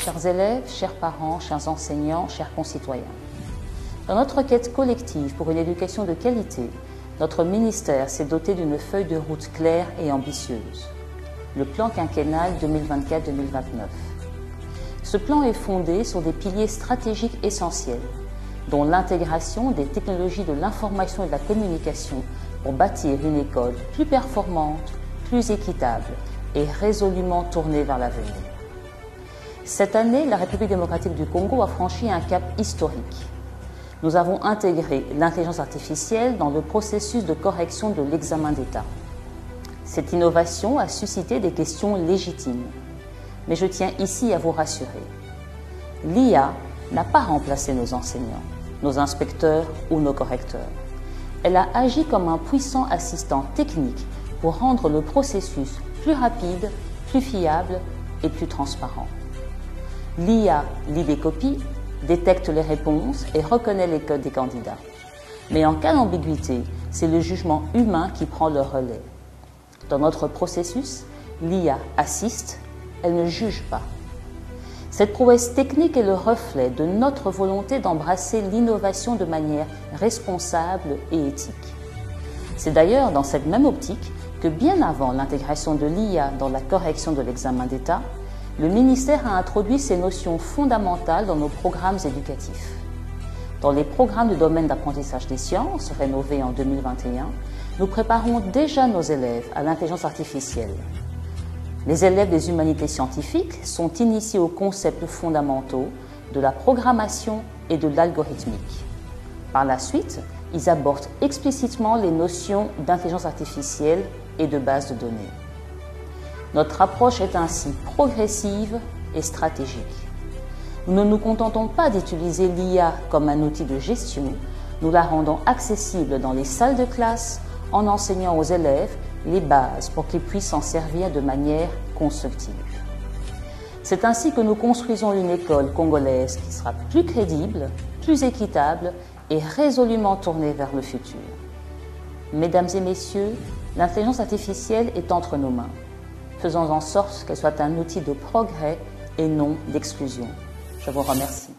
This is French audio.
chers élèves, chers parents, chers enseignants, chers concitoyens. Dans notre quête collective pour une éducation de qualité, notre ministère s'est doté d'une feuille de route claire et ambitieuse, le plan quinquennal 2024-2029. Ce plan est fondé sur des piliers stratégiques essentiels, dont l'intégration des technologies de l'information et de la communication pour bâtir une école plus performante, plus équitable et résolument tournée vers l'avenir. Cette année, la République démocratique du Congo a franchi un cap historique. Nous avons intégré l'intelligence artificielle dans le processus de correction de l'examen d'État. Cette innovation a suscité des questions légitimes. Mais je tiens ici à vous rassurer. L'IA n'a pas remplacé nos enseignants, nos inspecteurs ou nos correcteurs. Elle a agi comme un puissant assistant technique pour rendre le processus plus rapide, plus fiable et plus transparent. L'IA lit des copies, détecte les réponses et reconnaît les codes des candidats. Mais en cas d'ambiguïté, c'est le jugement humain qui prend le relais. Dans notre processus, l'IA assiste, elle ne juge pas. Cette prouesse technique est le reflet de notre volonté d'embrasser l'innovation de manière responsable et éthique. C'est d'ailleurs dans cette même optique que bien avant l'intégration de l'IA dans la correction de l'examen d'État, le ministère a introduit ces notions fondamentales dans nos programmes éducatifs. Dans les programmes du domaine d'apprentissage des sciences, rénovés en 2021, nous préparons déjà nos élèves à l'intelligence artificielle. Les élèves des humanités scientifiques sont initiés aux concepts fondamentaux de la programmation et de l'algorithmique. Par la suite, ils abordent explicitement les notions d'intelligence artificielle et de base de données. Notre approche est ainsi progressive et stratégique. Nous ne nous contentons pas d'utiliser l'IA comme un outil de gestion, nous la rendons accessible dans les salles de classe en enseignant aux élèves les bases pour qu'ils puissent s'en servir de manière constructive. C'est ainsi que nous construisons une école congolaise qui sera plus crédible, plus équitable et résolument tournée vers le futur. Mesdames et messieurs, l'intelligence artificielle est entre nos mains. Faisons en sorte qu'elle soit un outil de progrès et non d'exclusion. Je vous remercie.